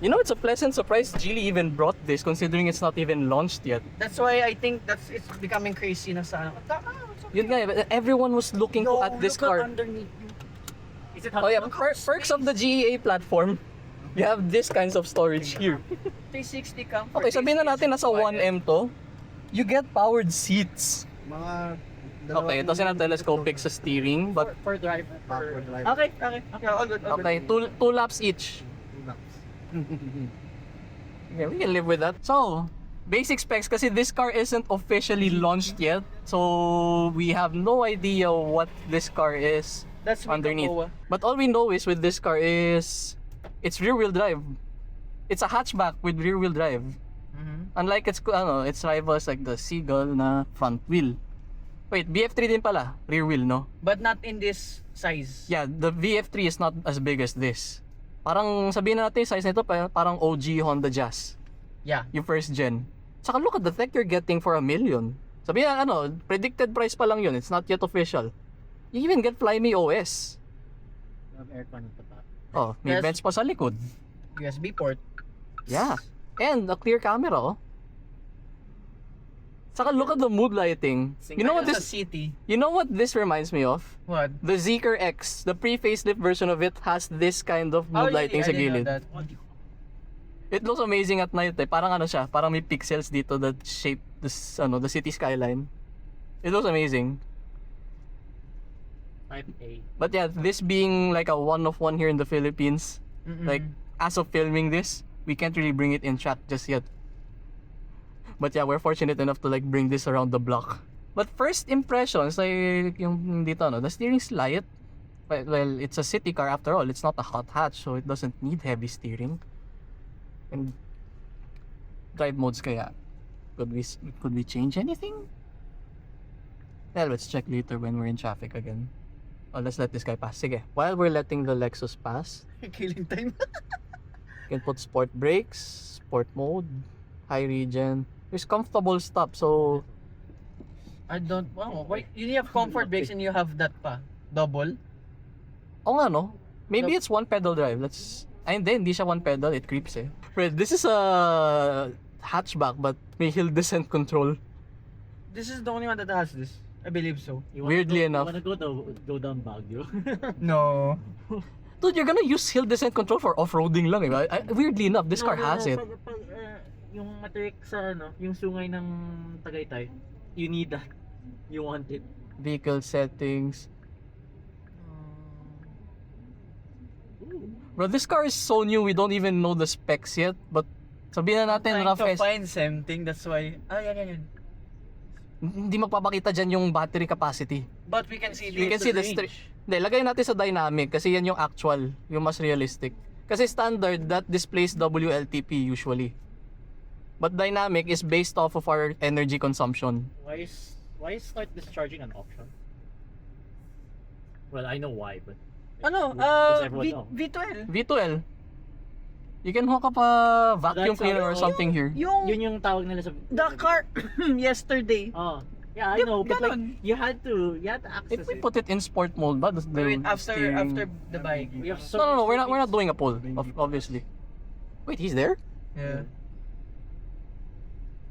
You know, it's a pleasant surprise Geely even brought this considering it's not even launched yet. That's why I think it's becoming crazy na sa ano. Yun nga, everyone was looking at this car. Underneath. Is it Oh yeah, perks of the GEA platform. You have this kinds of storage here. 360 cam. Okay, sabihin na natin nasa 1M to. You get powered seats. Mga Okay, ito telescopic sa steering, but for driver. backward drive. Okay. All good. okay, two laps each. Yeah, we can live with that. So, basic specs kasi this car isn't officially launched yet. So, we have no idea what this car is That's underneath. Mikakoa. But all we know is with this car is it's rear-wheel drive. It's a hatchback with rear-wheel drive. Unlike its rivals like the Seagull na front wheel. Wait, BF3 din pala, rear wheel, no? But not in this size. Yeah, the VF3 is not as big as this. Parang sabihin na natin size nito parang OG Honda Jazz, Yeah. yung first gen. Saka look at the tech you're getting for $1 million. Sabihin na predicted price pa lang yun, it's not yet official. You even get Flyme OS. Aircon ito pa. Oh, may Yes. bench pa sa likod. USB port. Yeah. And a clear camera, oh. Saka look at the mood lighting. You know what Sa this city. You know what this reminds me of? What? The Zeekr X, the pre-facelift version of it has this kind of mood lighting sa gilid. It looks amazing at night eh. Parang ano siya, parang may pixels dito that shape this the city skyline. It looks amazing. Type A. But yeah, this being like a one of one here in the Philippines, like as of filming this, we can't really bring it in track just yet. But yeah, we're fortunate enough to like bring this around the block. But first impressions, like yung dito the steering's light. Well, it's a city car after all. It's not a hot hatch, so it doesn't need heavy steering. And drive modes kaya, could we change anything? Well, let's check later when we're in traffic again. Oh, let's let this guy pass. Sige, while we're letting the Lexus pass, Killing time. you can put sport brakes, sport mode, high regen. There's comfortable stop, so I don't. Wow. Wait, you have comfort brakes and you have that pa. Double. oh nga no, maybe it's one pedal drive. Hindi siya one pedal, it creeps eh. Fred, this is a hatchback but may hill descent control. This is the only one that has this. I believe so. Weirdly enough. You wanna go down Baguio? No. Dude, you're gonna use hill descent control for off-roading lang eh. Weirdly enough, this car has it. Pag, yung matrix sa yung sungay ng Tagaytay, you need that. You want it. Vehicle settings. Bro, this car is so new, we don't even know the specs yet. But sabihin na natin, Trying rough to estimate. find something. That's why. Yan. Hindi magpapakita dyan yung battery capacity. But we can see You can see the Hindi, lagay natin sa dynamic kasi yan yung actual, yung mas realistic. Kasi standard, that displays WLTP usually. But dynamic is based off of our energy consumption. Why is start discharging an option? Well, I know why, but Ano? Does everyone know? V12. V12. You can hook up a vacuum That's cleaner or how- something here. Yung yun yung tawag nila sa the car yesterday. Oh, yeah, I know, but like Ganon. you had to access If we it. put it in sport mode ba? Wait, after the bike. We have No, we're not doing a poll, obviously. Wait, he's there? Yeah.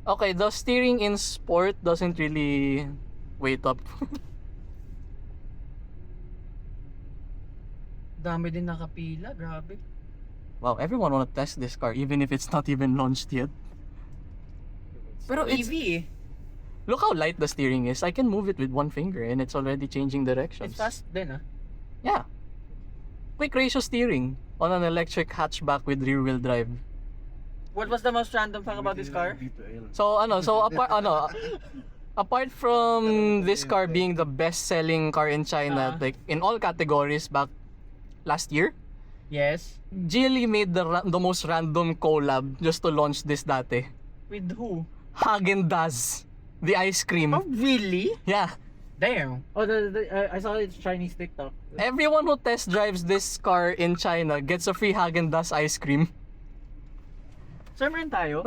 Okay, the steering in sport doesn't really wait up. Dami din nakapila, grabe. Wow, everyone wanna test this car even if it's not even launched yet. Pero it's, EV eh. look how light the steering is. I can move it with one finger and it's already changing directions. It's fast din ah. Yeah. Quick ratio steering on an electric hatchback with rear-wheel drive. What was the most random fact about this car? So apart from this car being the best-selling car in China, like in all categories back last year, Yes. Geely made the most random collab just to launch this dati. With who? Häagen-Dazs, the ice cream. Oh, really? Yeah. Damn. Oh, I saw it Chinese TikTok. Everyone who test drives this car in China gets a free Häagen-Dazs ice cream. Sir, meron tayo?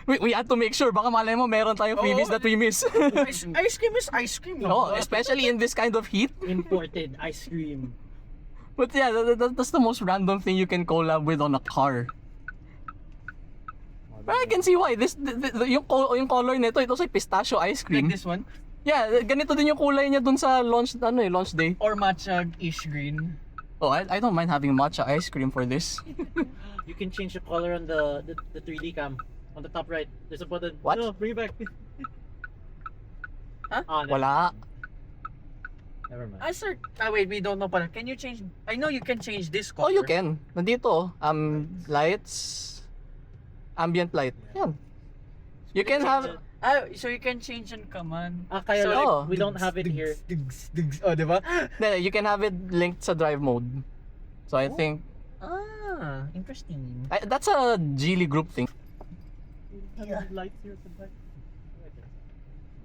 We had to make sure, baka malay mo meron tayong freebies that we miss. Ice cream is ice cream. No, especially in this kind of heat. Imported ice cream. But yeah, that's the most random thing you can collab with on a car. But I can see why. Yung color nito, it looks like pistachio ice cream. Like this one? Yeah, ganito din yung kulay niya dun sa launch day. Or matcha-ish green. Oh, I don't mind having matcha ice cream for this. You can change the color on the 3D cam. On the top right, there's a button. What? No, bring it back. Huh? Wala. Never mind. Sir. Wait, we don't know pala. Can you change? I know you can change this color. Oh, you can. Nandito, lights, ambient light. Yan. You can have, So you can change on command. Kaya So, like, oh. we don't have it here. Oh, diba? you can have it linked sa drive mode. So I think, Interesting. that's a Geely group thing. Lights here at the back.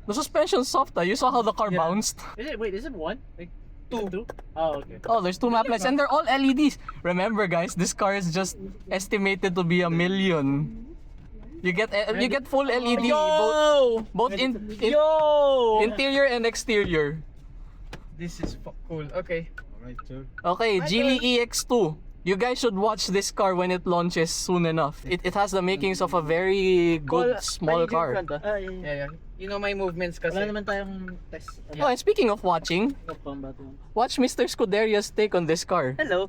The suspension soft, you saw how the car Yeah. bounced. Is it one? Like Two. Oh, okay. Oh, there's 2 map lights and they're all LEDs. Remember guys, this car is just estimated to be $1 million. You get full LED, both Yo! interior and exterior. This is cool. Okay. Alright, sir. Okay, Geely EX2. You guys should watch this car when it launches soon enough. It has the makings of a very good small car. Yeah. You know my movements kasi. Wala naman tayong test. Oh, and speaking of watching, Of combat one. watch Mr. Scuderia's take on this car. Hello.